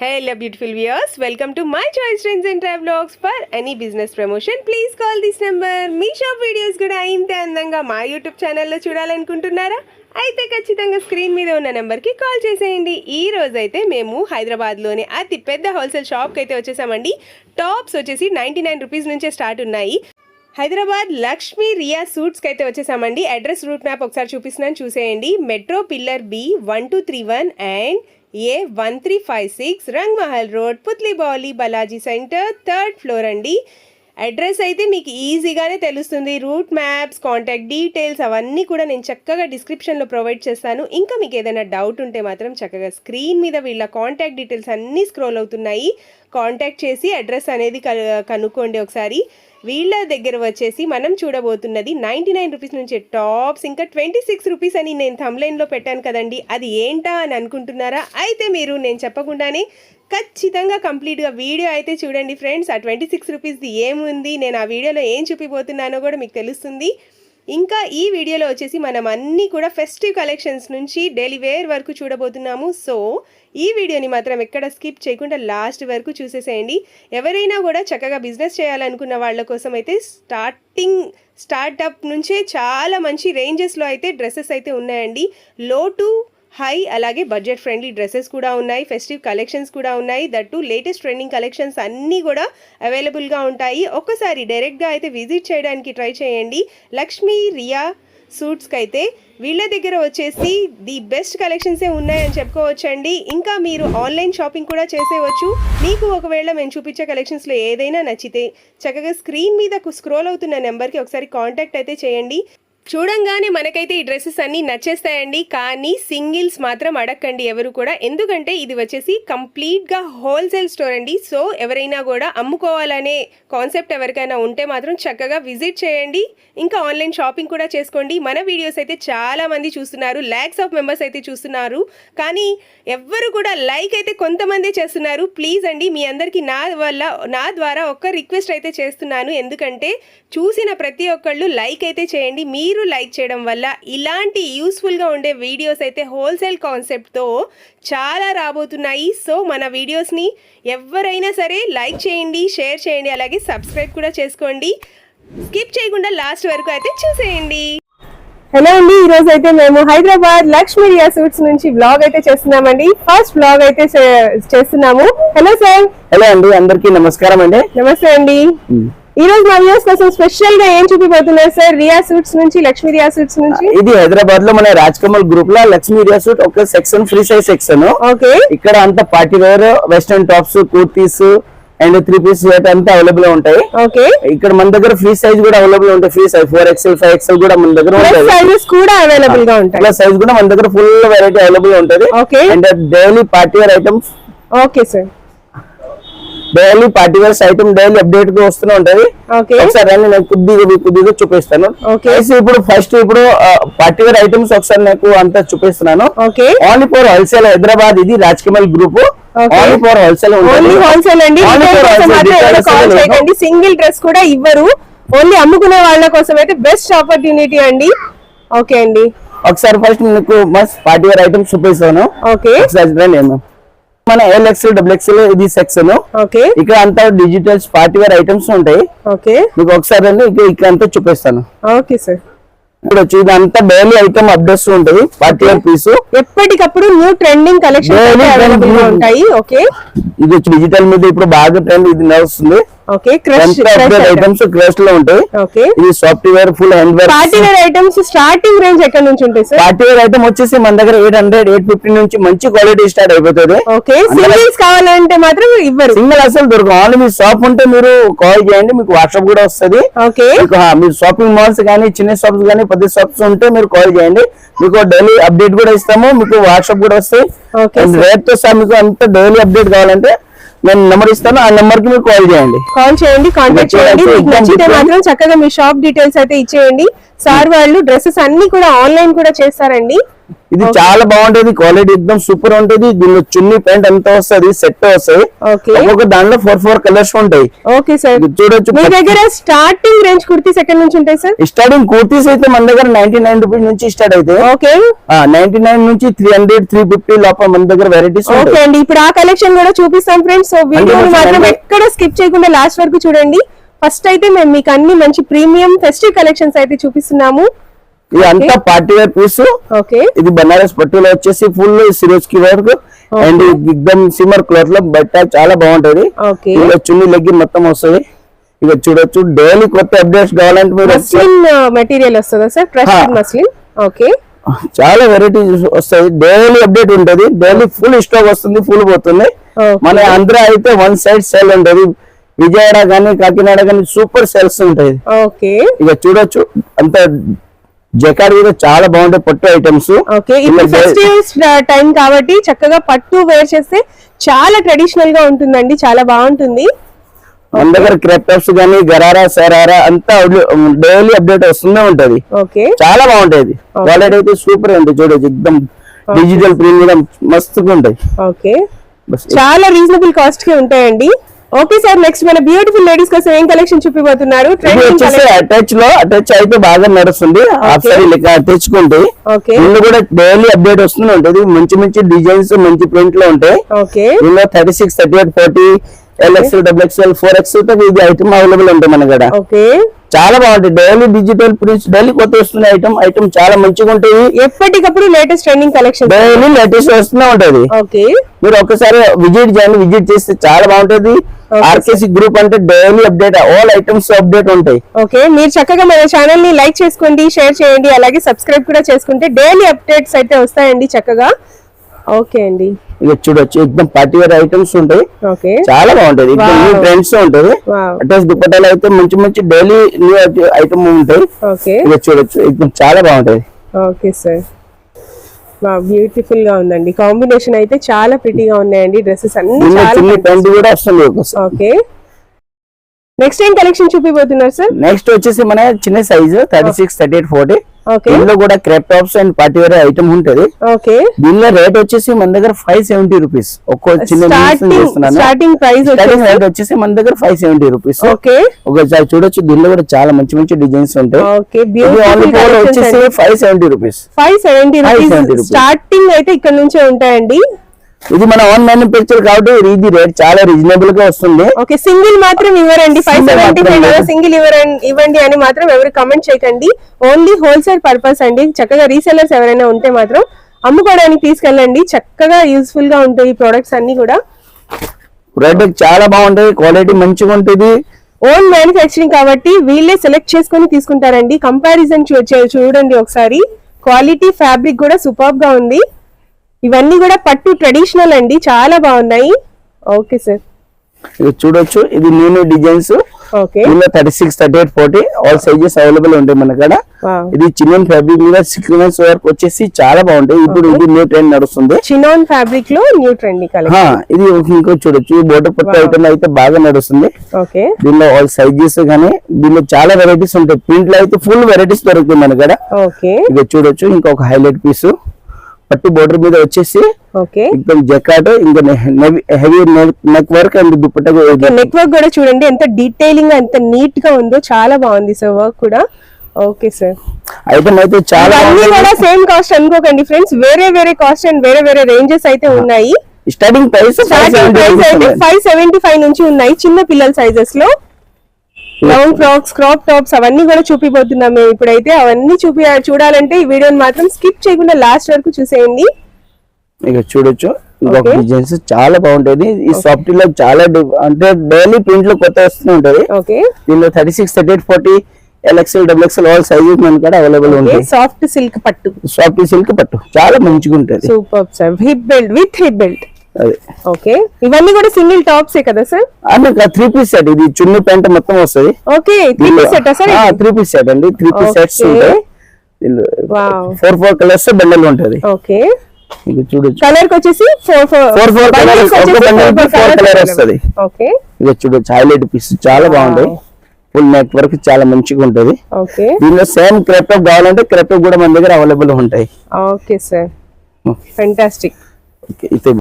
Hello beautiful viewers, welcome to my choice trends and travelogues. For any business promotion please call this number. Me shop videos కూడా ఇంతే అందంగా మా YouTube ఛానల్లో చూడాలనుకుంటున్నారా? అయితే ఖచ్చితంగా screen మీద ఉన్న నెంబర్కి కాల్ చేసేయండి. ఈ రోజు అయితే మేము హైదరాబాద్లోని అతి పెద్ద హోల్సేల్ షాప్కి అయితే వచ్చేసామండి. టాప్స్ వచ్చేసి 99 రూపీస్ నుంచే స్టార్ట్ ఉన్నాయి. హైదరాబాద్ లక్ష్మీ రియా సూట్స్కి అయితే వచ్చేసామండి. అడ్రస్ రూట్ మ్యాప్ ఒకసారి చూపిస్తున్నాను, చూసేయండి. Metro pillar B 1231 and A1356 Rang Mahal road, Putlibowli, Balaji centre, 3rd floor అండి. అడ్రస్ అయితే మీకు ఈజీగానే తెలుస్తుంది. రూట్ మ్యాప్స్, కాంటాక్ట్ డీటెయిల్స్ అవన్నీ కూడా నేను చక్కగా డిస్క్రిప్షన్లో ప్రొవైడ్ చేస్తాను. ఇంకా మీకు ఏదైనా డౌట్ ఉంటే మాత్రం చక్కగా స్క్రీన్ మీద వీళ్ళ కాంటాక్ట్ డీటెయిల్స్ అన్నీ స్క్రోల్ అవుతున్నాయి. కాంటాక్ట్ చేసి అడ్రస్ అనేది కనుక్కోండి ఒకసారి. వీళ్ళ దగ్గర వచ్చేసి మనం చూడబోతున్నది 99 రూపీస్ నుంచి టాప్స్, ఇంకా 26 రూపీస్ అని నేను థంబ్లైన్లో పెట్టాను కదండి, అది ఏంటా అని అనుకుంటున్నారా? అయితే మీరు నేను చెప్పకుండానే ఖచ్చితంగా కంప్లీట్గా వీడియో అయితే చూడండి ఫ్రెండ్స్. ఆ 26 రూపీస్ది ఏముంది, నేను ఆ వీడియోలో ఏం చూపిపోతున్నానో కూడా మీకు తెలుస్తుంది. ఇంకా ఈ వీడియోలో వచ్చేసి మనం అన్నీ కూడా ఫెస్టివ్ కలెక్షన్స్ నుంచి డైలీ వేర్ వరకు చూడబోతున్నాము. సో ఈ వీడియోని మాత్రం ఎక్కడ స్కిప్ చేయకుండా లాస్ట్ వరకు చూసేసేయండి. ఎవరైనా కూడా చక్కగా బిజినెస్ చేయాలనుకున్న వాళ్ళ కోసం అయితే స్టార్టప్ నుంచే చాలా మంచి రేంజెస్లో అయితే డ్రెస్సెస్ అయితే ఉన్నాయండి. లో టు హై, అలాగే బడ్జెట్ ఫ్రెండ్లీ డ్రెస్సెస్ కూడా ఉన్నాయి, ఫెస్టివ్ కలెక్షన్స్ కూడా ఉన్నాయి. దట్టు లేటెస్ట్ ట్రెండింగ్ కలెక్షన్స్ అన్నీ కూడా అవైలబుల్గా ఉంటాయి. ఒక్కసారి డైరెక్ట్గా అయితే విజిట్ చేయడానికి ట్రై చేయండి. లక్ష్మీ రియా సూట్స్కి అయితే వీళ్ళ దగ్గర వచ్చేసి ది బెస్ట్ కలెక్షన్సే ఉన్నాయని చెప్పుకోవచ్చండి. ఇంకా మీరు ఆన్లైన్ షాపింగ్ కూడా చేసేవచ్చు. మీకు ఒకవేళ మేము చూపించే కలెక్షన్స్లో ఏదైనా నచ్చితే చక్కగా స్క్రీన్ మీద స్క్రోల్ అవుతున్న నెంబర్కి ఒకసారి కాంటాక్ట్ అయితే చేయండి. చూడంగానే మనకైతే ఈ డ్రెస్సెస్ అన్నీ నచ్చేస్తాయండి, కానీ సింగిల్స్ మాత్రం అడగండి ఎవరు కూడా, ఎందుకంటే ఇది వచ్చేసి కంప్లీట్గా హోల్సేల్ స్టోర్ అండి. సో ఎవరైనా కూడా అమ్ముకోవాలనే కాన్సెప్ట్ ఎవరికైనా ఉంటే మాత్రం చక్కగా విజిట్ చేయండి. ఇంకా ఆన్లైన్ షాపింగ్ కూడా చేసుకోండి. మన వీడియోస్ అయితే చాలా మంది చూస్తున్నారు, ల్యాక్స్ ఆఫ్ మెంబర్స్ అయితే చూస్తున్నారు, కానీ ఎవ్వరు కూడా లైక్ అయితే కొంతమంది చేస్తున్నారు. ప్లీజ్ అండి, మీ అందరికీ నా ద్వారా ఒక్క రిక్వెస్ట్ అయితే చేస్తున్నాను, ఎందుకంటే చూసిన ప్రతి ఒక్కళ్ళు లైక్ అయితే చేయండి. మీరు లైక్ చేయడం వల్ల ఇలాంటి యూస్ఫుల్గా ఉండే వీడియోస్ అయితే హోల్సేల్ కాన్సెప్ట్తో చాలా రాబోతున్నాయి. సో మన వీడియోస్ని ఎవరైనా సరే లైక్ చేయండి, షేర్ చేయండి, అలాగే సబ్స్క్రైబ్ కూడా చేసుకోండి. స్కిప్ చేయకుండా లాస్ట్ వరకు అయితే చూసేయండి. హలో అండి, ఈరోజు అయితే మేము హైదరాబాద్ లక్ష్మీ రియా సూట్స్ నుంచి వ్లాగ్ అయితే చేస్తున్నామండి. ఫస్ట్ వ్లాగ్ అయితే చేస్తున్నాము. Hello sir. హలో అండి, అందరికీ నమస్కారం అండి. నమస్తే అండి. ఈ రోజు మా వ్యూవర్స్ కోసం స్పెషల్ గా ఏం చూపిపోతున్నారు సార్ రియా సూట్స్ నుంచి, లక్ష్మీ రియా సూట్స్ నుంచి? ఇది హైదరాబాద్ లో మన రాజ్ కమల్ గ్రూప్ లో లక్ష్మీ రియా సూట్ ఒక section, free size section. Okay. ఇక్కడ అంతా party wear, western tops, kurtis and 3 piece అంతా అవైలబుల్ ఉంటాయి. ఓకే. ఇక్కడ మన దగ్గర ఫ్రీ సైజ్ కూడా అవైలబుల్ ఉంటాయి. ఫ్రీ సైజ్ 4XL 5XL కూడా మన దగ్గర ఉంటాయి. సైజెస్ కూడా అవైలబుల్ గా ఉంటాయి. ప్లస్ సైజ్ కూడా మన దగ్గర ఫుల్ వెరైటీ అవైలబుల్ ఉంటది. Okay. And daily party wear items. Okay sir. Daily party wears item daily update గా వస్తూనే ఉంటది. ఒకసారి నేను కొద్దిగా చూపిస్తాను. ఇప్పుడు ఫస్ట్ పార్టీ వేర్ ఐటమ్స్ ఒకసారి నాకు అంతా చూపిస్తున్నాను. ఓన్లీ ఫర్ హోల్సేల్ హైదరాబాద్, ఇది Raj Kamal group. Only for wholesale అండి. సింగిల్ డ్రెస్ కూడా ఇవ్వరు, ఓన్లీ అమ్ముకునే వాళ్ళ కోసం అయితే బెస్ట్ ఆపర్చునిటీ అండి. ఓకే అండి, ఒకసారి ఫస్ట్ మీకు మస్ట్ పార్టీ వేర్ ఐటమ్స్ చూపిస్తాను. ఓకే. నేను మన LXL XXL ఇది సెక్షన్. ఓకే. ఇక్కడ అంతా డిజిటల్ పార్టీ వేర్ ఐటమ్స్ ఉంటాయి. ఓకే. మీకు ఒకసారి ఇక్కడ అంతా చూపిస్తాను. Okay sir. ఇప్పుడు వచ్చి ఇదంతా డైలీ ఐటమ్ అప్డేట్స్ ఉంటుంది. పార్టీ వేర్ పీస్ ఎప్పటికప్పుడు న్యూ ట్రెండింగ్ కలెక్షన్ ఉంటాయి. ఓకే. ఇది వచ్చి డిజిటల్ మీద ఇప్పుడు బాగా ట్రెండ్ ఇది నడుస్తుంది. ఓకే. ఐటమ్స్ క్రష్ లో ఉంటాయి. ఓకే. ఇది software full hand work. Party wear items starting range ఎక్కడ నుంచి ఉంటాయి సార్? పార్టీ వేర్ ఐటమ్ వచ్చేసి మన దగ్గర 800, 850 నుంచి మంచి క్వాలిటీ స్టార్ట్ అయిపోతుంది. ఓకే. సింగిల్స్ కావాలంటే మాత్రం ఇవ్వరు, సింగిల్ అసలు దొరకదు. ఓన్లీ మీ షాప్ ఉంటే మీరు కాల్ చేయండి, మీకు వాట్సాప్ కూడా వస్తుంది. ఓకే. మీరు షాపింగ్ మాల్స్ కానీ, చిన్న షాప్స్ కానీ, పెద్ద షాప్స్ ఉంటే మీరు కాల్ చేయండి, మీకు డైలీ అప్డేట్ కూడా ఇస్తాము, మీకు వాట్సాప్ కూడా వస్తాయి. రేట్ తో సహా మీకు అంత డైలీ అప్డేట్ కావాలంటే నేను నెంబర్ ఇస్తాను, ఆ నెంబర్ కి మీరు కాల్ చేయండి, కాంటాక్ట్ చేయండి. మీకు నచ్చితే మాత్రం చక్కగా మీ షాప్ డీటెయిల్స్ అయితే ఇచ్చేయండి. సార్ వాళ్ళు డ్రెస్సెస్ అన్ని కూడా ఆన్లైన్ కూడా చేస్తారండి. ఇది చాలా బాగుంటది, క్వాలిటీ ఎక్దమ్ సూపర్ ఉంటది. దీనిలో చున్నీ ప్యాంట్ అంతా వస్తుంది, సెట్ వస్తాయి. ఒక్కొక్క దాంట్లో 4 కలర్స్ ఉంటాయి. ఓకే సార్, చూడొచ్చు. మీ దగ్గర స్టార్టింగ్ రేంజ్ కుర్తీస్ ఎక్కడ నుంచి ఉంటాయి సార్? స్టార్టింగ్ కుర్తీస్ అయితే మన దగ్గర 99 రూపీస్ నుంచి స్టార్ట్ అయితే. ఓకే, 99 నుంచి 300, 350 లోపల మన దగ్గర వెరైటీస్. ఓకే అండి, ఇప్పుడు ఆ కలెక్షన్ కూడా చూపిస్తాం ఫ్రెండ్స్. సో వీడియోని మాత్రం ఎక్కడ స్కిప్ చేయకుండా లాస్ట్ వరకు చూడండి. ఫస్ట్ అయితే మేము మీకు అన్ని మంచి ప్రీమియం ఫెస్టివ్ కలెక్షన్స్ అయితే చూపిస్తున్నాము. ఇది అంతా పార్టీ వేర్ పీస్. ఓకే, ఇది బనారస్ పట్టులో వచ్చేసి ఫుల్ సిరోజ్ కి వర్క్ అండ్ ఎక్దమ్ సిమర్ క్లాత్ లో బట్ట చాలా బాగుంటది. ఇలా చున్నీ లెగ్గి మొత్తం వస్తుంది. ఇక చూడొచ్చు, డైలీ కొత్త అప్డేట్స్ కావాలంటే మీరు మస్లిన్ మెటీరియల్ వస్తుందా సార్? Crushed muslin. ఓకే, చాలా వెరైటీస్ వస్తాయి, డైలీ అప్డేట్ ఉంటది, డైలీ ఫుల్ స్టాక్ వస్తుంది, ఫుల్ పోతుంది. మన ఆంధ్ర అయితే వన్ సైడ్ సేల్ ఉంటది, విజయవాడ గానీ కాకినాడ గానీ సూపర్ సేల్స్ ఉంటాయి. ఓకే, ఇక చూడొచ్చు అంత జకాడ్ కూడా చాలా బాగుంటాయి పట్టు ఐటమ్స్. ఓకే, ఇప్పుడు ఫెస్టివల్స్ టైం కాబట్టి చక్కగా పట్టు వేర్ చేస్తే చాలా ట్రెడిషనల్ గా ఉంటుందండి, చాలా బాగుంటుంది. మన దగ్గర క్రేప్ టాప్స్ గానీ గరారా సరారా అంతా డైలీ అప్డేట్ వస్తూనే ఉంటది. ఓకే, చాలా బాగుంటది, క్వాలిటీ అయితే సూపర్ ఉంటుంది. చూడొచ్చు ఎక్దమ్ డిజిటల్ ప్రింట్ కూడా మస్తుగా ఉంటాయి. ఓకే, చాలా రీజనబుల్ కాస్ట్ కి ఉంటాయండి. ఓకే సార్, నెక్స్ట్ మన బ్యూటిఫుల్ లేడీస్ కోసం ఏం కలెక్షన్ చూపిపోతున్నారు? అటాచ్ లో అటాచ్ అయితే బాగా నడుస్తుంది, హాఫ్ సారీ లెక్క తెచ్చుకుంటే ఇందులో కూడా డైలీ అప్డేట్ వస్తూనే ఉంటది. మంచి మంచి డిజైన్స్ మంచి ప్రింట్ లో ఉంటాయి. ఇందులో 36, 38, 40, LXL, XXL, 4XL ఇది ఐటమ్ అవైలబుల్ ఉంటాయి మన దగ్గర. చాలా బాగుంటాయి, డైలీ డిజిటల్ ప్రింట్స్, డైలీ కొత్త వస్తున్న ఐటమ్ చాలా మంచిగా ఉంటాయి. ఎప్పటికప్పుడు latest trending collection daily latest వస్తూనే ఉంటది. మీరు ఒకసారి విజిట్ చేయండి, విజిట్ చేస్తే చాలా బాగుంటది. ఆర్కేసి గ్రూప్ అంటే daily update, all items update ఉంటాయి. ఓకే, మీరు చక్కగా మన ఛానల్ ని లైక్ చేసుకోండి, షేర్ చేయండి, అలాగే సబ్స్క్రైబ్ కూడా చేసుకుంటే డైలీ అప్డేట్స్ అయితే వస్తాయండి చక్కగా. ఓకే అండి, ఇక చూడొచ్చు ఎక్దమ్ పార్టీ వేర్ ఐటమ్స్ ఉంటాయి, చాలా బాగుంటది, న్యూ ట్రెండ్స్ ఉంటాయి. అటాచ్ దుపట్టాలు అయితే మంచి మంచి డైలీ న్యూ ఐటమ్ ఉంటాయి. ఇక చూడొచ్చు ఎక్దమ్ చాలా బాగుంటది. ఓకే సార్, బ్యూటిఫుల్ గా ఉందండి, కాంబినేషన్ అయితే చాలా ప్రిటీగా ఉన్నాయండి డ్రెస్సెస్ అన్ని కూడా వస్తుంది. ఓకే, నెక్స్ట్ ఏం కలెక్షన్ చూపిపోతున్నారు సార్? నెక్స్ట్ వచ్చేసి మన చిన్న సైజ్ 36, 38, 40. దీనిలో కూడా crepe tops and party wear item ఉంటది. దీనిలో రేట్ వచ్చేసి మన దగ్గర 570 రూపీస్. ఒక్కో చిన్న స్టార్టింగ్ ప్రైస్ రేట్ వచ్చేసి మన దగ్గర 570 రూపీస్. ఒకసారి చూడొచ్చు, దీనిలో కూడా చాలా మంచి మంచి డిజైన్స్ ఉంటాయి. వచ్చేసి 570 రూపీస్. 570 స్టార్టింగ్ అయితే ఇక్కడ నుంచే ఉంటాయండి. ఇది మన ఓన్ మ్యానుఫ్యాక్చర్ కాబట్టి ఇది రేట్ చాలా రీజనబుల్ గా వస్తుంది. ఓకే, సింగిల్ మాత్రం ఇవ్వరండి, 575 సింగిల్ ఇవ్వండి అని మాత్రం ఎవరు కమెంట్ చేయకండి. ఓన్లీ హోల్సేల్ పర్పస్ అండి. చక్కగా రీసెల్లర్స్ ఎవరైనా ఉంటే మాత్రం అమ్ముకోవడానికి తీసుకెళ్ళండి, చక్కగా యూస్ఫుల్ గా ఉంటాయి ఈ ప్రొడక్ట్స్ అన్ని కూడా. ప్రోడక్ట్ చాలా బాగుంటాయి, క్వాలిటీ మంచిగా ఉంటుంది. ఓన్ మ్యానుఫ్యాక్చరింగ్ కాబట్టి వీళ్ళే సెలెక్ట్ చేసుకుని తీసుకుంటారండి. కంపారిజన్ చూడండి ఒకసారి, క్వాలిటీ ఫ్యాబ్రిక్ కూడా సూపర్ గా ఉంది. ఇవన్నీ కూడా పట్టు ట్రెడిషనల్ అండి, చాలా బాగున్నాయి. ఓకే సార్, చూడొచ్చు ఇది new designs. 36, 38, 40 all sizes available ఉంటాయి మన కాడ. ఇది చిన్నోన్ ఫ్యాబ్రిక్ మీద సీక్వెన్స్ వర్క్ వచ్చేసి చాలా బాగుంటాయి. ఇప్పుడు ఇది న్యూ ట్రెండ్ నడుస్తుంది, చిన్నోన్ ఫ్యాబ్రిక్ లో న్యూ ట్రెండ్ కలెక్షన్. ఇది ఇంకో చూడొచ్చు, బోర్డర్ పట్టు ఐటమ్ అయితే బాగా నడుస్తుంది. దీనిలో ఆల్ సైజెస్ గానీ దీనిలో చాలా వెరైటీస్ ఉంటాయి. ప్రింట్ లో అయితే ఫుల్ వెరైటీస్ దొరుకుతాయి మన కాడ. ఇక చూడొచ్చు ఇంకొక హైలైట్ పీస్, పట్టు బోర్డర్ మీద వచ్చేసి జకాట్, ఇంకా heavy neck work and dupatta. Neck work కూడా చూడండి ఎంత డీటెయిలింగ్ ఎంత నీట్ గా ఉందో, చాలా బాగుంది సార్ వర్క్ కూడా. ఓకే సార్, ఐటమ్ అయితే చాలా కూడా సేమ్ కాస్ట్ అనుకోకండి ఫ్రెండ్స్, వేరే వేరే కాస్ట్ అండ్ వేరే వేరే రేంజెస్ అయితే ఉన్నాయి. స్టార్టింగ్ ప్రైస్ అయితే 575 నుంచి ఉన్నాయి చిన్న పిల్లల సైజెస్ లో. లాంగ్ ఫ్రాక్స్, క్రాప్ టాప్స్ అవన్నీ కూడా చూపిపోతున్నాం మేము ఇప్పుడైతే. అవన్నీ చూడాలంటే ఈ వీడియోని మాత్రం స్కిప్ చేయకుండా లాస్ట్ వరకు చూసేయండి. ఇక చూడొచ్చు ఇంకొక డిజైన్స్ చాలా బాగుంటది. ఈ సాఫ్ట్ లో చాలా అంటే డైలీ ప్రింట్ లో కొత్త వస్తూ ఉంటది. దీనిలో 36, 38, 40 LXL, XXL ఆల్ సైజెస్ మన కాడ అవైలబుల్ ఉంటాయి. సాఫ్ట్ సిల్క్ పట్టు చాలా మంచిగా ఉంటది. Super sir, hip belt with hip belt. Okay, ఇవన్నీ కూడా సింగిల్ టాప్స్ కదా సార్? 3 పీస్ సెట్, ఇది చున్నీ ప్యాంట్ మొత్తం వస్తుంది. ఓకే, 3 piece set sir? 3 piece set అండి, 3 పీస్ సెట్స్ ఉంటాయి. 4 కలర్స్ బండల్ ఉంటది. ఓకే, ఇది చూడొచ్చు, కలర్ కి వచ్చేసి 4 కలర్ వస్తది. ఓకే, ఇది చూడొచ్చు హైలైట్ పీస్ చాలా బాగుంటాయి. ఫుల్ నెక్ వర్క్ చాలా మంచిగా ఉంటది. ఓకే, దీనిలో సేమ్ క్రాప్ టాప్ కావాలంటే క్రాప్ టాప్ కూడా మన దగ్గర అవైలబుల్ ఉంటాయి. Okay sir, fantastic. ఓకే, ఇది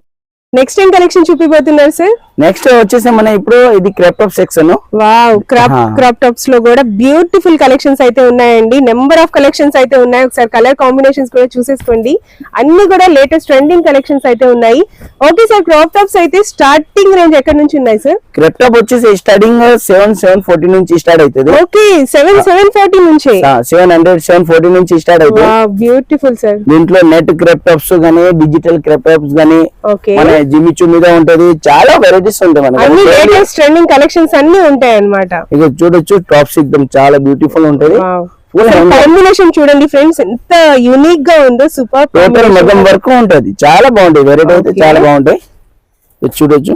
నెక్స్ట్ ఏం కలెక్షన్ చూపిపోతున్నారు సార్? నెక్స్ట్ వచ్చేసి మన ఇప్పుడు ఇది crop top section. Wow, crop tops లో కూడా బ్యూటిఫుల్ కలెక్షన్స్ అయితే ఉన్నాయండి. నెంబర్ ఆఫ్ కలెక్షన్స్ అయితే ఉన్నాయి. ఒకసారి కలర్ కాంబినేషన్స్ కూడా చూసేసుకోండి. అన్ని కూడా లేటెస్ట్ ట్రెండింగ్ కలెక్షన్స్ అయితే ఉన్నాయి. ఓకే సార్, క్రాప్ టాప్స్ అయితే స్టార్టింగ్ రేంజ్ ఎక్కడ నుంచి ఉన్నాయి సార్? క్రాప్ టాప్ వచ్చేసి స్టార్టింగ్ 740 నుంచి స్టార్ట్ అవుతుంది. ఓకే, 740 నుంచి 700 740 నుంచి స్టార్ట్ అవుతుంది. Beautiful sir. దీంట్లో నెట్ క్రాప్ టాప్స్ గానీ డిజిటల్ క్రాప్ టాప్స్ గానీ మన జిమ్మిచూ మీద ఉంటది. చాలా వెరైటీస్ ఉంటాయి మనకి. అన్ని లేటెస్ట్ ట్రెండింగ్ కలెక్షన్స్ అన్ని ఉంటాయి అన్నమాట. ఇక చూడొచ్చు టాప్స్ ఎక్దమ్ చాలా బ్యూటిఫుల్ ఉంటది. కాంబినేషన్ చూడండి ఫ్రెండ్స్, ఎంత యూనిక్ గా ఉందో. సూపర్ టోటల్ మగ్గం వర్క్ ఉంటది. చాలా బాగుంటాయి వెరైటీ అయితే చాలా బాగుంటాయి. ఇది చూడొచ్చు.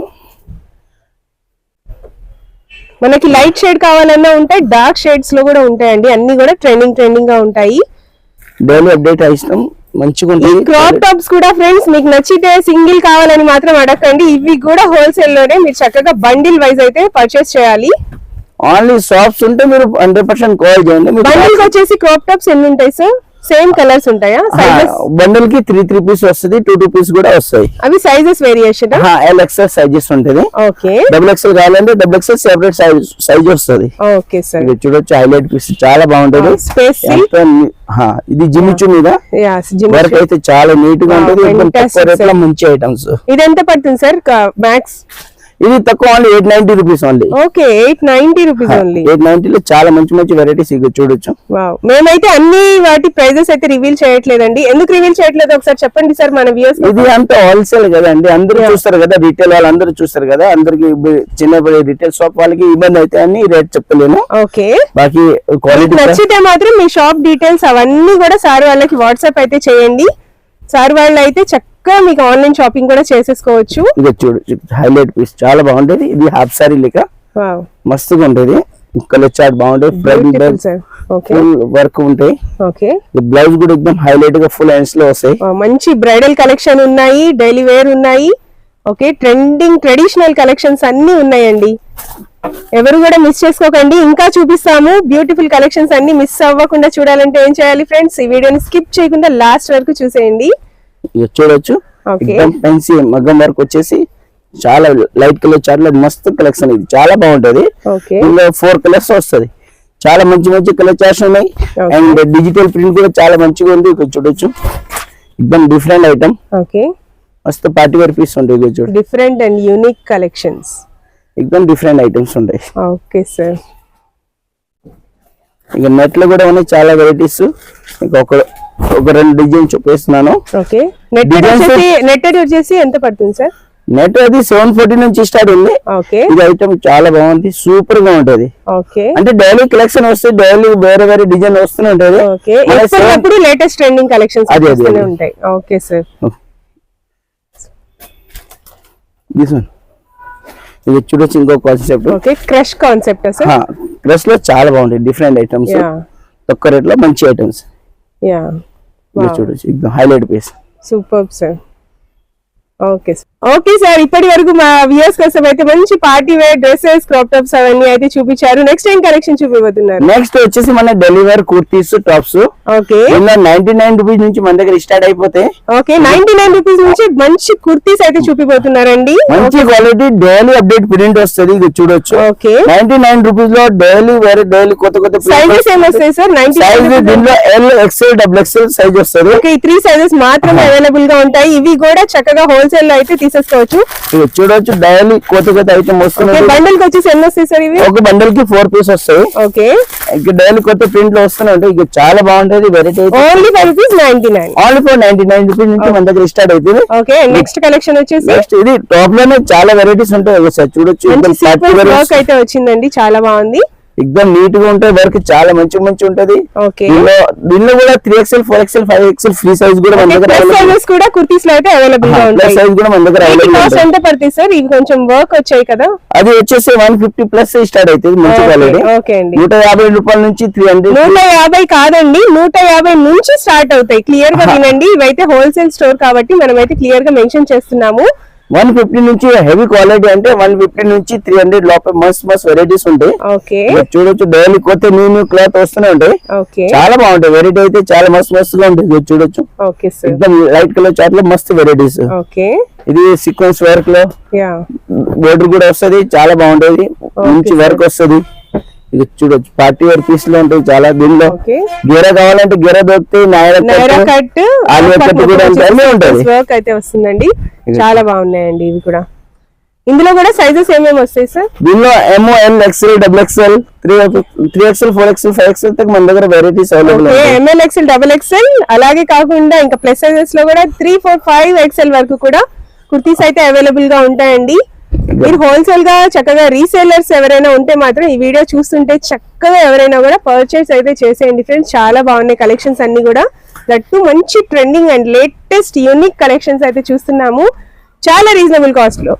మనకి లైట్ షేడ్ కావాలన్నా ఉంటాయి, డార్క్ షేడ్స్ లో కూడా ఉంటాయండి. అన్ని కూడా ట్రెండింగ్ గా ఉంటాయి. డైలీ అప్డేట్ ఇస్తాం, మంచిగా ఉంటుంది. క్రాప్ టాప్స్ కూడా ఫ్రెండ్స్ మీకు నచ్చితే సింగిల్ కావాలని మాత్రం అడగండి. ఇవి కూడా హోల్సేల్ లోనే మీరు చక్కగా బండిల్ వైజ్ అయితే పర్చేస్ చేయాలి. ఓన్లీ షాప్స్ ఉంటే మీరు 100% కాల్ చేయండి. బండిల్ వచ్చేసి క్రాప్ టాప్స్ ఎన్ని ఉంటాయి సార్? సేమ్ కలర్స్ ఉంటాయా? బండిల్ కి 3 పీస్ వస్తుంది, 2 పీస్ కూడా వస్తాయి. అవి సైజెస్ వేరియేషన్? LXL సైజెస్ ఉంటుంది. ఓకే, XXL కావాలంటే XXL సెపరేట్ సైజ్ వస్తుంది. ఓకే సార్, ఇది చూడొచ్చు. హైలైట్ పీస్ చాలా బాగుంటది. ఇది జిమ్మిచూ మీద వర్క్ అయితే చాలా నీట్ గా ఉంటుంది. మంచి ఐటమ్స్. ఇది ఎంత పడుతుంది సార్ మ్యాక్స్? ఇది తక్కువ, only 890 rupees only. Okay, 890 rupees only. 890 లో చాలా మంచి వెరైటీస్ ఇక చూడొచ్చు. వావ్, మేమైతే అన్ని వాటి ప్రైజెస్ అయితే రివీల్ చేయట్లేదండి. ఎందుకు రివీల్ చేయట్లేదు ఒకసారి చెప్పండి సార్ మన వ్యూవర్స్. ఇది అంతా హోల్సేల్ కదండి, అందరూ చూస్తారు కదా, రీటైల్ వాళ్ళు అందరూ చూస్తారు కదా. అందరికి చిన్న రీటైల్ షాప్ వాళ్ళకి ఇబ్బంది అయితే అని రేట్ చెప్పలేను. ఓకే, బాకీ క్వాలిటీ నచ్చితే మాత్రం మీ షాప్ డీటెయిల్స్ అవన్నీ కూడా సార్ వాళ్ళకి వాట్సాప్ అయితే చేయండి. సార్ వాళ్ళు అయితే చక్కగా మీకు ఆన్లైన్ షాపింగ్ కూడా చేసేసుకోవచ్చు. ఇక చూడొచ్చు, హైలైట్ పీస్ చాలా బాగుంటది. ఇది హాఫ్ సారీ లెక్క మస్తుగా ఉంటది. కలర్ చార్ట్ బాగుంటది. ఫుల్ వర్క్ ఉంటాయి. ఓకే, బ్లౌజ్ కూడా ఎక్దమ్ హైలైట్ గా ఫుల్ హ్యాండ్స్ లో వస్తాయి. మంచి బ్రైడల్ కలెక్షన్ ఉన్నాయి, డైలీ వేర్ ఉన్నాయి. ఓకే, ట్రెండింగ్ ట్రెడిషనల్ కలెక్షన్స్ అన్ని ఉన్నాయండి. ఎవరు కూడా మిస్ చేసుకోకండి. ఇంకా చూపిస్తాము బ్యూటిఫుల్ కలెక్షన్స్ అన్ని. మిస్ అవ్వకుండా చూడాలంటే ఏం చేయాలి ఫ్రెండ్స్? ఈ వీడియోని స్కిప్ చేయకుండా లాస్ట్ వరకు చూసేయండి. చూడొచ్చు, పెన్సీ మగ్గం వర్క్ వచ్చేసి చాలా లైట్ కలర్ చార్ట్ మస్తు కలెక్షన్. ఇది చాలా బాగుంటది. ఇందులో 4 కలర్స్ వస్తుంది. చాలా మంచి కలర్ చార్ట్స్ ఉన్నాయి. అండ్ డిజిటల్ ప్రింట్ కూడా చాలా మంచిగా ఉంది. ఇక్కడ చూడొచ్చు, ఎక్దమ్ డిఫరెంట్ ఐటమ్. ఓకే, మస్తు పార్టీ వేర్ పీస్ ఉంటాయి. చూడండి, డిఫరెంట్ అండ్ యూనిక్ కలెక్షన్స్, ఎక్దమ్ డిఫరెంట్ ఐటమ్స్ ఉంటాయి. ఓకే సార్, ఇక నెట్ లో కూడా ఉన్నాయి చాలా వెరైటీస్. ఒక 2 డిజైన్ చూపిస్తున్నాను. ఓకే, నెట్ వచ్చేసి ఎంత పడుతుంది సార్? నెట్ అది 740 నుంచి స్టార్ట్ ఉంది. ఓకే, ఇది ఐటమ్ చాలా బాగుంది, సూపర్ గా ఉంటది. ఓకే, అంటే డైలీ కలెక్షన్ వస్తే డైలీ వేరే డిజైన్ వస్తూనే ఉంటది. ఓకే, ఎప్పుడు లేటెస్ట్ ట్రెండింగ్ కలెక్షన్స్ వస్తూనే ఉంటాయి. ఓకే సార్, దిస్ వన్ ఇది చూడొచ్చు, ఇంకో concept. Okay, crush concept sir. Crush లో చాలా బాగుంటాయి డిఫరెంట్ ఐటమ్స్, తక్కువ రేట్ లో మంచి ఐటమ్స్. చూడొచ్చు, ఎక్దమ్ highlight piece. Super sir. Okay sir, ఇప్పటి వరకు మా వ్యూయర్స్ కోసం అయితే మంచి party wear dresses, crop tops అవన్నీ అయితే చూపించారు. నెక్స్ట్ ఏం కలెక్షన్ చూపిపోతున్నారు? నెక్స్ట్ వచ్చేసి మన deliver kurtis, tops. Okay, 99 rupees నుంచి మన దగ్గర స్టార్ట్ అయిపోతే. ఓకే, 99 రూపీస్ నుంచి మంచి కుర్తీస్ అయితే చూపిపోతున్నారండి. మంచి క్వాలిటీ డైలీ అప్డేట్ ప్రింట్ వస్తుంది. ఇది చూడొచ్చు. ఓకే, 99 రూపీస్ లో డైలీ డైలీ కొత్త సైజెస్ ఏమొస్తాయి సార్? సైజ్ దీనిలో L, XL, XXL సైజ్ వస్తుంది. ఓకే, ఈ 3 సైజెస్ మాత్రమే అవైలబుల్ గా ఉంటాయి. ఇవి కూడా చక్కగా హోల్సేల్ లో అయితే తీసేసుకోవచ్చు. చూడొచ్చు, డైలీ కొత్త ఐటమ్ వస్తుంది. బండిల్ కి వచ్చేసి ఎన్ని వస్తాయి సార్? ఇవి ఒక బండిల్ కి 4 పీస్ వస్తాయి. ఓకే, డైలీ కొత్త ప్రింట్ లో వస్తున్నాయి. ఇక చాలా బాగుంటది variety. Only ₹5.99. Only for 99 rupees నుంచి మన దగ్గర స్టార్ట్ అవుతుంది. ఓకే, నెక్స్ట్ కలెక్షన్ వచ్చేసి నెక్స్ట్ ఇది టాప్ లోనే చాలా వెరైటీస్ ఉంటాయి. ఒకసారి చూడొచ్చు, వర్క్ అయితే వచ్చిందండి, చాలా బాగుంది. ఎక్దమ్ నీట్ గా ఉంటాయి. వర్క్ చాలా మంచి ఉంటది. దీనిలో కూడా 3XL, 4XL, 5XL free size కూడా మన దగ్గర సైజెస్ కూడా కుర్తీస్ లో అయితే అవైలబుల్ గా ఉంటాయి. సైజ్ కూడా మన దగ్గర అవైలబుల్. ఎంత పడుతుంది సార్? ఇవి కొంచెం వర్క్ వచ్చాయి కదా. అది వచ్చేసి 150 ప్లస్ స్టార్ట్ అవుతుంది. మంచి క్వాలిటీ. ఓకే అండి, 150 రూపాయల నుంచి 300. 150 కాదండి, 150 నుంచి స్టార్ట్ అవుతాయి. క్లియర్ గా వినండి. ఇవైతే హోల్సేల్ స్టోర్ కాబట్టి మనం అయితే క్లియర్ గా మెన్షన్ చేస్తున్నాము. 150 నుంచి హెవీ క్వాలిటీ అంటే 150 నుంచి 300 లోపల మస్త్ వెరైటీస్ ఉంటాయి. ఓకే, చూడొచ్చు డైలీ కొత్త న్యూ క్లాత్ వస్తూనే ఉంటాయి. ఓకే, చాలా బాగుంటాయి. వెరైటీ అయితే చాలా మస్తుగా ఉంటుంది. చూడొచ్చు ఓకే సార్, ఎక్దమ్ లైట్ కలర్ చార్ట్ లో మస్తు వెరైటీస్. ఓకే, ఇది సీక్వెన్స్ వర్క్ లో బోర్డర్ కూడా వస్తది, చాలా బాగుంటది. మంచి వర్క్ వస్తది. ఇది చూడొచ్చు పార్టీ వేర్ పీస్ లో ఉంటాయి చాలా. దీనిలో గేరా కావాలంటే గేరా దొరుకుతాయి, నాయరా కట్ ఆలియా కట్ కూడా అన్నీ ఉంటాయి. వర్క్ అయితే వస్తుందండి, చాలా బాగున్నాయండి ఇవి కూడా. ఇందులో కూడా సైజెస్ ఏమేమి వస్తాయి సార్? దీనిలో ML, XL, XXL, 3XL, 4XL, 5XL తగ్గ మన దగ్గర వెరైటీస్ అవైలబుల్ ఉంటాయి. ML, XL, XXL అలాగే కాకుండా ఇంకా ప్లస్ సైజెస్ లో కూడా 3, 4, 5XL వరకు కూడా కుర్తీస్ అయితే అవైలబుల్ గా ఉంటాయండి. మీరు హోల్సేల్ గా చక్కగా రీసేలర్స్ ఎవరైనా ఉంటే మాత్రం ఈ వీడియో చూస్తుంటే చక్కగా ఎవరైనా కూడా పర్చేస్ అయితే చేసేయండి ఫ్రెండ్స్. చాలా బాగున్నాయి కలెక్షన్స్ అన్ని కూడా. దట్టు మంచి trending and latest unique collections అయితే చూస్తున్నాము చాలా రీజనబుల్ కాస్ట్ లో.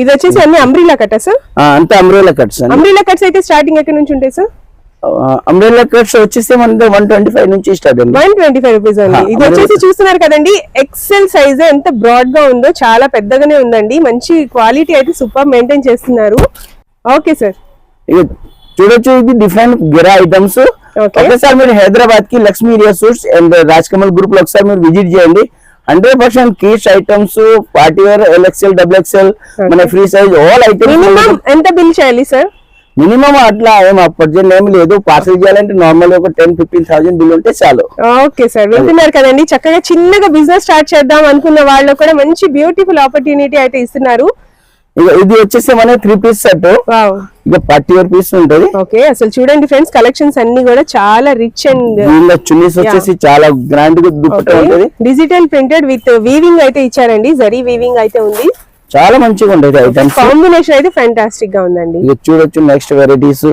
ఇది వచ్చేసి అన్ని అంబ్రిల్లా కట్టా సార్? అంతే అంబ్రిల్లా కట్స్. అంబ్రిల్లా కట్స్ అయితే స్టార్టింగ్ ఎక్కడి నుంచి ఉంటాయి సార్? అంబ్రెల్లా కట్స్ వచ్చేసి మన 125 నుంచి స్టార్ట్ అండి. 125 రూపీస్ అండి. ఇది వచ్చేసి చూస్తున్నారు కదండి, ఎక్సెల్ సైజ్ ఎంత బ్రాడ్ గా ఉందో, చాలా పెద్దగానే ఉందండి. మంచి క్వాలిటీ అయితే సూపర్ మెయింటైన్ చేస్తున్నారు. ఓకే సార్, ఇక చూడొచ్చు ఇది డిఫరెంట్ గిరా ఐటమ్స్. ఒకసారి మీరు హైదరాబాద్ కి Lakshmi area suits and Raj Kamal group లో ఒకసారి మీరు విజిట్ చేయండి. 100% kids items, party wear, LXL, XXL, మన ఫ్రీ సైజ్ ఆల్ ఐటమ్స్. ఎంత బిల్ చేయాలి సార్? మినిమం అట్లా ఏం అప్పటి ఏమి లేదు. పార్సల్ చేయాలంటే నార్మల్ ఒక 10-15,000 బిల్ ఉంటే చాలు. ఓకే సార్, వింటున్నారు కదండి, చక్కగా చిన్నగా బిజినెస్ స్టార్ట్ చేద్దాం అనుకున్న వాళ్ళు కూడా మంచి బ్యూటిఫుల్ ఆపర్చునిటీ అయితే ఇస్తున్నారు. ఇక ఇది వచ్చేసి మన 3 పీస్ సెట్. ఇక పార్టీ వేర్ పీస్ ఉంటుంది. ఓకే, అసలు చూడండి ఫ్రెండ్స్, కలెక్షన్స్ అన్ని కూడా చాలా రిచ్ అండ్ చున్నీస్ వచ్చేసి చాలా గ్రాండ్ గా దుపట్టా ఉంటుంది. డిజిటల్ ప్రింటెడ్ విత్ వీవింగ్ అయితే ఇచ్చారండి, జరీ వీవింగ్ అయితే ఉంది. చాలా మంచిగా ఉండేది ఐటమ్స్. కాంబినేషన్ అయితే ఫ్యాంటాస్టిక్ గా ఉందండి. ఇక చూడొచ్చు నెక్స్ట్ వెరైటీస్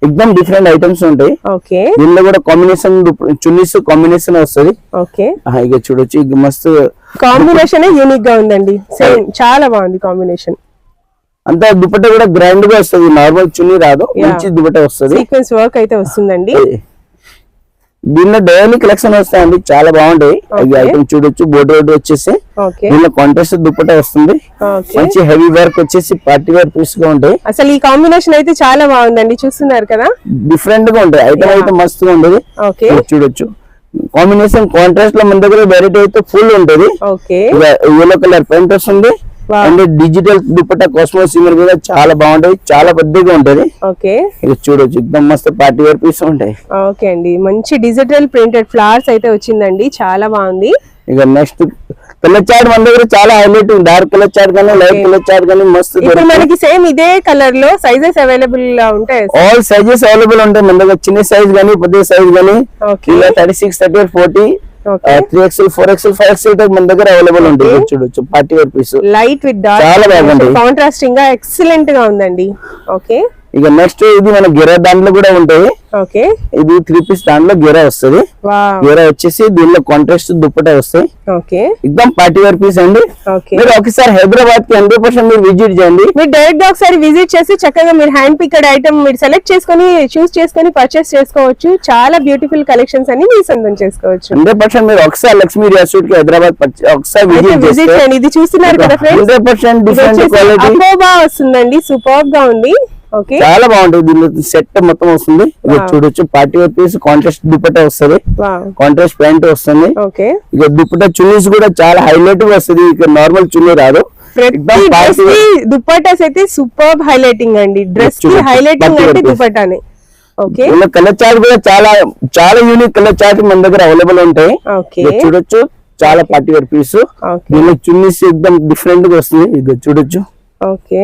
ఎక్దమ్ డిఫరెంట్ ఐటమ్స్ ఉంటాయి. ఓకే, దీనిలో కూడా కాంబినేషన్ చున్నీస్ కాంబినేషన్ వస్తుంది. ఓకే, ఇక చూడొచ్చు ఇక మస్తు కాంబినేషన్ యూనిక్ గా ఉందండి. సేమ్ చాలా బాగుంది కాంబినేషన్. అంతా దుపట్టా కూడా గ్రాండ్ గా వస్తుంది, నార్మల్ చున్నీ రాదు, మంచి దుపట్టా వస్తుంది. సీక్వెన్స్ వర్క్ అయితే వస్తుందండి. దీనిలో డైలీ కలెక్షన్ వస్తాయండి, చాలా బాగుంటాయి. ఐటమ్ చూడొచ్చు బోర్డర్ వచ్చేసి దీనిలో కాంట్రాస్ట్ దుపట్టా వస్తుంది. మంచి హెవీ వర్క్ వచ్చేసి పార్టీ వేర్ పీస్ గా ఉంటాయి. అసలు ఈ కాంబినేషన్ అయితే చాలా బాగుందండి, చూస్తున్నారు కదా, డిఫరెంట్ గా ఉంటాయి. ఐటమ్ అయితే మస్తుగా ఉండదు. చూడొచ్చు కాంబినేషన్ కాంట్రాస్ట్ లో మన దగ్గర వెరైటీ అయితే ఫుల్ ఉంటది. యెల్లో కలర్ ప్రింట్ వస్తుంది and digital dupatta cosmos Simar మీద చాలా బాగుంటది, చాలా పెద్దగా ఉంటది. ఇది చూడొచ్చు ఎక్దమ్ మస్తు పార్టీ వేర్ పీస్ ఉంటాయి. ఓకే అండి, మంచి డిజిటల్ ప్రింటెడ్ ఫ్లవర్స్ అయితే వచ్చిందండి, చాలా బాగుంది. ఇక నెక్స్ట్ కలర్ చార్ట్ మన దగ్గర చాలా హైలైట్, డార్క్ కలర్ చార్ట్ కానీ లైట్ కలర్ చార్ట్ కానీ మస్తు. ఇప్పుడు మనకి సేమ్ ఇదే కలర్ లో సైజెస్ అవైలబుల్ ఉంటాయి? ఆల్ సైజెస్ అవైలబుల్ ఉంటాయి మన దగ్గర, చిన్న సైజ్ గానీ పెద్ద సైజ్ గానీ. 36, 38, 40, 3XL, 4XL, 5XL మన దగ్గర అవైలబుల్ ఉంటుంది. చూడొచ్చు party wear piece light with dark, చాలా బాగుంది, కాంట్రాస్టింగ్ గా ఎక్సలెంట్ గా ఉందండి. ఓకే, ఇక నెక్స్ట్ ఇది మన గిరా దాంట్లో కూడా ఉంటాయి. ఓకే, ఇది 3 పీస్ దాంట్లో గిరా వస్తుంది. గిరా వచ్చేసి దీనిలో కాంట్రాస్ట్ దుపట్టా వస్తాయి. ఓకే, ఎక్దమ్ పార్టీ వేర్ పీస్ అండి. మీరు ఒకసారి హైదరాబాద్ కి 100% మీరు విజిట్ చేయండి. మీరు డైరెక్ట్ గా ఒకసారి విజిట్ చేసి చక్కగా మీరు హ్యాండ్ పిక్డ్ ఐటమ్ మీరు సెలెక్ట్ చేసుకొని చూస్ చేసుకొని పర్చేస్ చేసుకోవచ్చు. చాలా బ్యూటిఫుల్ కలెక్షన్స్ అన్ని మీరు సొంతం చేసుకోవచ్చు. 100% మీరు ఒకసారి లక్ష్మీ రియాసూట్ కి హైదరాబాద్ ఒకసారి విజిట్ చేయండి. ఇది చూస్తున్నారు కదా ఫ్రెండ్స్, 100% డిఫరెంట్ క్వాలిటీ అపోబా వస్తుందండి, సూపర్ గా ఉంది. చాలా బాగుంటుంది. దీనిలో సెట్ మొత్తం వస్తుంది. చూడొచ్చు party wear piece, contrast dupatta వస్తుంది, కాంట్రాస్ట్ ప్యాంట్ వస్తుంది. ఇక దుపట్టా చున్నీస్ కూడా చాలా హైలైట్ గా వస్తుంది, ఇక నార్మల్ చున్నీ రాదు. దుపట్టాస్ అయితే సూపర్ హైలైటింగ్ అండి, డ్రెస్ కి హైలైటింగ్ అంటే దుపట్టానే. ఓకే, కలర్ చార్ట్ కూడా చాలా యూనిక్ కలర్ చార్ట్ మన దగ్గర అవైలబుల్ ఉంటాయి. చూడొచ్చు చాలా పార్టీ వేర్ పీస్. దీనిలో చున్నీస్ ఎక్దమ్ డిఫరెంట్ గా వస్తుంది. ఇక చూడొచ్చు. ఓకే,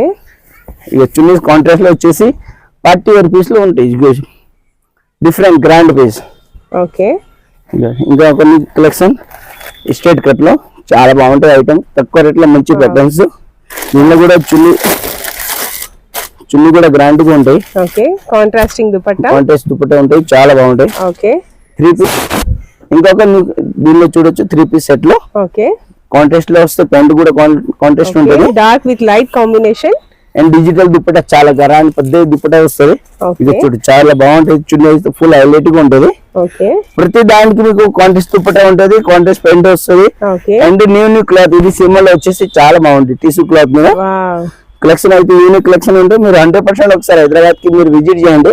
ఇక చున్నీస్ కాంట్రాస్ట్ లో వచ్చేసి పార్టీ వేర్ పీస్ లో ఉంటాయి, డిఫరెంట్ గ్రాండ్ పీస్. ఓకే, ఇంకా కొన్ని కలెక్షన్ స్ట్రైట్ కట్ లో చాలా బాగుంటాయి ఐటమ్, తక్కువ రేట్ లో మంచి ప్యాటర్న్స్. దీనిలో కూడా చున్నీ కూడా గ్రాండ్ గా ఉంటాయి. ఓకే, కాంట్రాస్ట్ దుపట్టా ఉంటాయి, చాలా బాగుంటాయి. Okay, 3 piece. ఇంకొక దీనిలో చూడొచ్చు 3 పీస్ సెట్ లో. ఓకే, కాంట్రాస్ట్ లో వస్తే ప్యాంట్ కూడా కాంట్రాస్ట్ ఉంటుంది, dark with light combination. And digital dupatta చాలా గరాని పెద్ద దుప్పట వస్తుంది. ఇది చూడు చాలా బాగుంటది, చున్నీ అయితే ఫుల్ హైలైట్ గా ఉంటది. ప్రతి దానికి మీకు కాంట్రాస్ట్ దుప్పట ఉంటది, కాంట్రాస్ట్ ప్యాంట్ వస్తుంది. అండ్ న్యూ క్లాత్ ఇది సినిమాలో వచ్చేసి చాలా బాగుంటుంది టిష్యూ క్లాత్ మీద కలెక్షన్ అయితే యూనిక్ కలెక్షన్ ఉంటే మీరు 100% ఒకసారి హైదరాబాద్ కి మీరు విజిట్ చేయండి.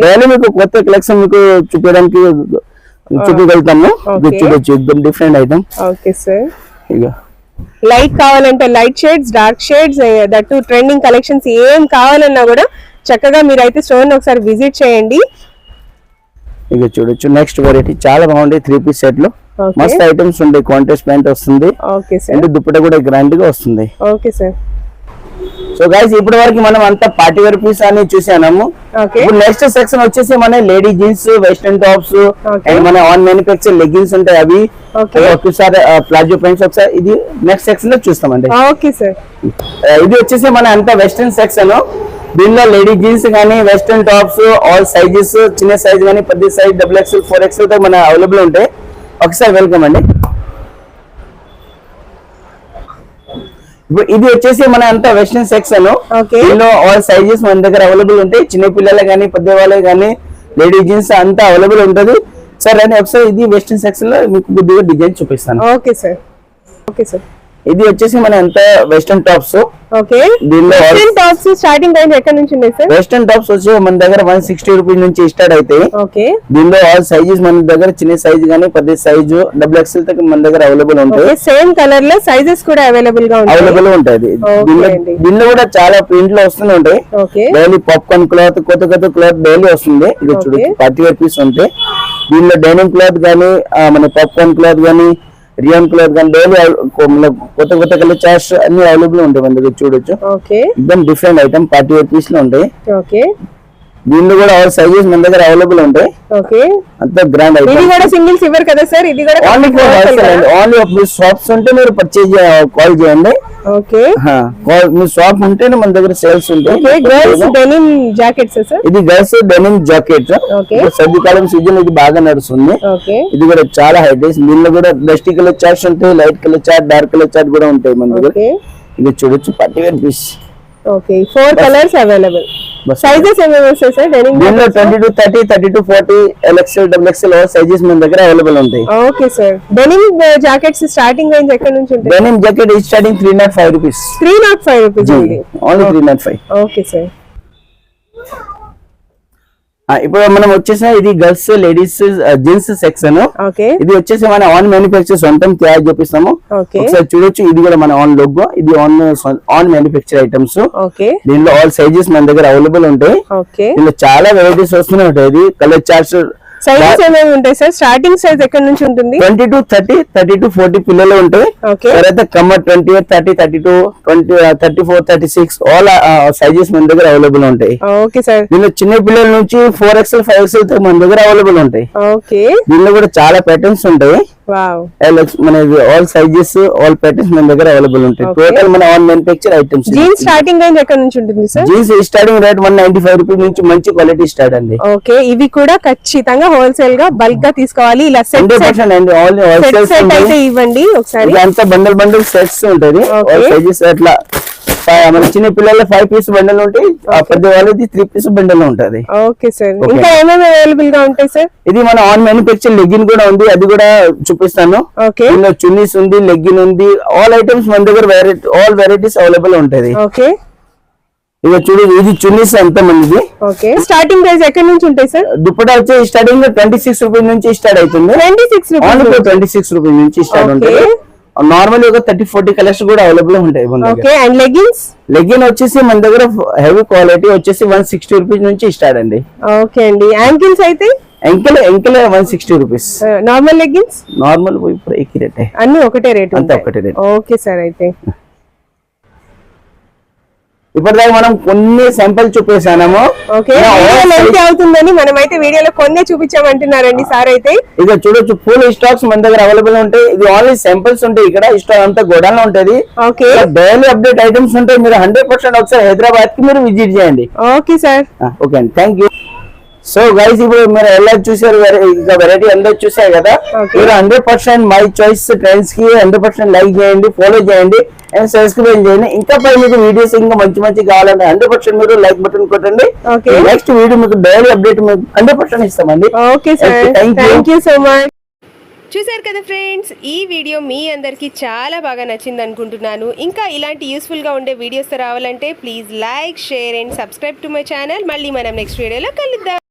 డైలీ మీకు కొత్త కలెక్షన్ మీకు చూపించడానికి చూపించగలుగుతాము. చూడొచ్చు ఎక్దమ్ డిఫరెంట్ ఐటమ్. ఇక లైట్ కావాలంటే light shades, dark shades, that trending collections ఏం కావాలన్నా కూడా చక్కగా మీరైతే స్టోర్ ఒకసారి విజిట్ చేయండి. ఇక చూడొచ్చు నెక్స్ట్ వెరైటీ చాలా బాగుంది. 3 పీస్ సెట్ లో మస్త్ ఐటమ్స్ ఉంటాయి. కాంట్రాస్ట్ ప్యాంట్ వస్తుంది అండ్ దుప్పట కూడా గ్రాండ్ గా వస్తుంది. Okay sir. సో గైస్ ఇప్పటి వరకు మనం అంతా పార్టీ వేర్ పీస్ అని చూసాము. ఇప్పుడు నెక్స్ట్ సెక్షన్ వచ్చేసి మన lady jeans, western tops and మన ఆన్ మ్యానుఫ్యాక్చర్ లెగ్గిన్స్ ఉంటాయి అవి, ఒకసారి ప్లాజో ప్యాంట్స్ ఒకసారి ఇది నెక్స్ట్ సెక్షన్ లో చూస్తామండి. ఇది వచ్చేసి మన అంతా వెస్టర్న్ సెక్షన్. దీనిలో లేడీ జీన్స్ కానీ వెస్టర్న్ టాప్స్ ఆల్ సైజెస్, చిన్న సైజ్ కానీ పెద్ద సైజ్ XXL 4XL తో మన అవైలబుల్ ఉంటాయి. ఒకసారి వెల్కమ్ అండి. ఇది వచ్చేసి మన అంతా వెస్టర్న్ సెక్షన్. దీనిలో ఆల్ సైజెస్ మన దగ్గర అవైలబుల్ ఉంటాయి. చిన్న పిల్లలు కానీ పెద్ద వాళ్ళే కానీ లేడీ జీన్స్ అంతా అవైలబుల్ ఉంటుంది. సార్ అని ఒకసారి ఇది వెస్టర్న్ సెక్షన్ లో మీకు కొద్దిగా డిజైన్ చూపిస్తాను. Okay sir. Okay sir. ఇది వచ్చేసి మన అంతా వెస్టర్న్ టాప్స్. ఓకే. దీనిలో వెస్టర్న్ టాప్స్ స్టార్టింగ్ ప్రైస్ ఎక్కడ నుంచి ఉంది సార్? వెస్టర్న్ టాప్స్ వచ్చి మన దగ్గర 160 రూపీస్ నుంచి స్టార్ట్ అవుతాయి. ఓకే. దీనిలో ఆల్ సైజెస్ మన దగ్గర చిన్న సైజ్ గానీ పెద్ద సైజు XXL తक మన దగ్గర అవైలబుల్ ఉంటాయి. సేమ్ కలర్ లో సైజెస్ కూడా అవైలబుల్ గా ఉంటాయి. అవైలబుల్ ఉంటాయి. దీనిలో కూడా చాలా ప్రింట్ లో వస్తూనే ఉంటాయి. డైలీ పాప్కార్న్ క్లాత్, కొత్త క్లాత్ డైలీ వస్తుంది. ఇది చూడు పార్టీ వేర్ పీస్ ఉంటాయి. దీనిలో డైనింగ్ క్లాత్ గానీ మన పాప్కార్న్ క్లాత్ గానీ రియాన్ క్లాత్ కానీ డైలీ కొత్త కలర్ చార్ట్స్ అన్ని అవైలబుల్ ఉంటాయి మన దగ్గర. చూడొచ్చు ఎక్దమ్ different item party wear piece లో ఉంటాయి. దీనిలో కూడా ఆల్ సైజెస్ మన దగ్గర అవైలబుల్ ఉంటాయి. అంత గ్రాండ్ ఐటమ్. ఇది కూడా సింగిల్స్ ఇవ్వరు కదా సార్? ఇది కూడా ఓన్లీ మీ షాప్స్ ఉంటే మీరు పర్చేజ్ కాల్ చేయండి. ఓకే. మీ షాప్ ఉంటేనే మన దగ్గర సేల్స్ ఉంటాయి. Girls denim jackets sir? ఇది గర్ల్స్ డెనిమ్ జాకెట్. సర్దికాలం సీజన్ ఇది బాగా నడుస్తుంది. ఇది కూడా చాలా హైటెక్స్. దీనిలో కూడా డస్టీ కలర్ చార్ట్స్ ఉంటాయి, light colour chart, dark colour chart కూడా ఉంటాయి మన దగ్గర. ఇది చూడొచ్చు party wear piece. Okay. 4 colours available. Sizes ఏమేమి వస్తాయి సార్ డెనిమ్? దీనిలో 22, 30, 32, 40 LXL, XXL all సైజెస్ మన దగ్గర అవైలబుల్ ఉంటాయి. Okay sir. Denim jackets starting range ఎక్కడ నుంచి ఉంటాయి? Denim jacket is starting 305 rupees. 305 rupees ఉంది. ఓన్లీ 305. Okay sir. ఇప్పుడు మనం వచ్చేసి ఇది గర్ల్స్ లేడీస్ జీన్స్ సెక్షన్. ఇది వచ్చేసి మన ఆన్ మ్యానుఫ్యాక్చర్ సొంతం తయారు చేపిస్తాము. ఒకసారి చూడొచ్చు. ఇది కూడా మన ఆన్ లోగో. ఇది ఆన్ మ్యానుఫ్యాక్చర్ ఐటమ్స్. దీనిలో ఆల్ సైజెస్ మన దగ్గర అవైలబుల్ ఉంటాయి. దీనిలో చాలా వెరైటీస్ వస్తూనే ఉంటాయి. ఇది కలర్ చార్ట్స్ సైజెస్ ఏమేమి ఉంటాయి సార్? స్టార్టింగ్ సైజ్ ఎక్కడ నుంచి ఉంటుంది? 22, 30, 32, 40 పిల్లలు ఉంటాయి. తర్వాత కమ్మర్ 28, 30, 32, 20, 34, 36 ఆల్ సైజెస్ మన దగ్గర అవైలబుల్ ఉంటాయి. Okay sir. దీనిలో చిన్న పిల్లల నుంచి 4XL, 5XL మన దగ్గర అవైలబుల్ ఉంటాయి. ఓకే. దీనిలో కూడా చాలా ప్యాటర్న్స్ ఉంటాయి. మన ఆల్ సైజెస్ ఆల్ ప్యాటర్న్స్ మన దగ్గర అవైలబుల్ ఉంటాయి. టోటల్ మన on manufacture items. Jeans starting range ఎక్కడ నుంచి ఉంటుంది sir? Jeans starting rate 195 rupees నుంచి మంచి క్వాలిటీ స్టార్ట్ అండి. ఓకే. ఇవి కూడా ఖచ్చితంగా హోల్సేల్ గా బల్క్ గా తీసుకోవాలి. ఇలా సెట్ అండి. ఆల్ సెట్ అయితే ఇవ్వండి ఒకసారి. అంతా బండల్ సెట్స్ ఉంటుంది. ఆల్ సైజెస్ అట్లా మన చిన్న పిల్లల 5 పీస్ బండల్ ఉంటాయి, పెద్ద వాళ్ళది 3 పీస్ బండల్ ఉంటది. Okay sir. ఇంకా ఏమేమి అవైలబుల్ గా ఉంటాయి సార్? ఇది మన ఆన్ మ్యానుఫ్యాక్చర్ లెగ్గిన్ కూడా ఉంది, అది కూడా చూపిస్తాను. దీనిలో చున్నీస్ ఉంది, లెగ్గిన్ ఉంది, ఆల్ ఐటమ్స్ మన దగ్గర ఆల్ వెరైటీస్ అవైలబుల్ ఉంటది. ఓకే. ఇక చూడు ఇది చున్నీస్ అంత మంది. ఓకే. స్టార్టింగ్ ప్రైస్ ఎక్కడ నుంచి ఉంటాయి సార్? దుప్పటా వచ్చి స్టార్టింగ్ 26 రూపీస్ నుంచి స్టార్ట్ అవుతుంది. 26 రూపీస్ నుంచి స్టార్ట్ ఉంటుంది. నార్మల్ ఒక 30-40 కలర్స్ కూడా అవైలబుల్ ఉంటాయి. ఓకే. And leggings? లెగ్గిన్ వచ్చేసి మన దగ్గర హెవీ క్వాలిటీ వచ్చేసి 160 రూపీస్ నుంచి స్టార్ట్ అండి. ఓకే అండి. యాంకిల్స్ అయితే? ఎంకల్ 160 రూపీస్. Normal leggings? నార్మల్ ఇప్పుడు ఏకీ రేట్ అన్ని ఒకటే రేట్? అంతా ఒకటే రేట్. Okay sir. అయితే ఇప్పటిదాకా మనం కొన్ని శాంపిల్ చూపేసాము. అవుతుందని మనం అయితే వీడియోలో కొన్ని చూపించామంటున్నారండి సార్. అయితే ఇక చూడొచ్చు ఫుల్ స్టాక్స్ మన దగ్గర అవైలబుల్ ఉంటాయి. ఇది ఓన్లీ శాంపిల్స్ ఉంటాయి. ఇక్కడ స్టాక్ అంతా గోడౌన్ లో ఉంటది. డైలీ అప్డేట్ ఐటమ్స్ ఉంటాయి. మీరు 100% ఒకసారి హైదరాబాద్ కి మీరు విజిట్ చేయండి. Okay sir. ఓకే అండి. Thank you. సో గైస్ ఇప్పుడు మీరు ఎలా చూసారు, ఇంకా వెరైటీ అందరూ చూసారు కదా. మీరు 100% మై చాయిస్ ట్రెండ్స్ కి 100% లైక్ చేయండి, ఫాలో చేయండి అండ్ సబ్స్క్రైబ్ చేయండి. ఇంకా పై మీకు వీడియోస్ ఇంకా మంచి కావాలంటే 100% మీరు లైక్ బటన్ కొట్టండి. నెక్స్ట్ వీడియో మీకు డైలీ అప్డేట్ 100% ఇస్తామండి. Okay sir, thank you so much. చూశారు కదా ఫ్రెండ్స్, ఈ వీడియో మీ అందరికీ చాలా బాగా నచ్చింది అనుకుంటున్నాను. ఇంకా ఇలాంటి యూస్ఫుల్గా ఉండే వీడియోస్ రావాలంటే please like, share and subscribe to my channel. మళ్ళీ మనం నెక్స్ట్ వీడియోలో కలుద్దాం.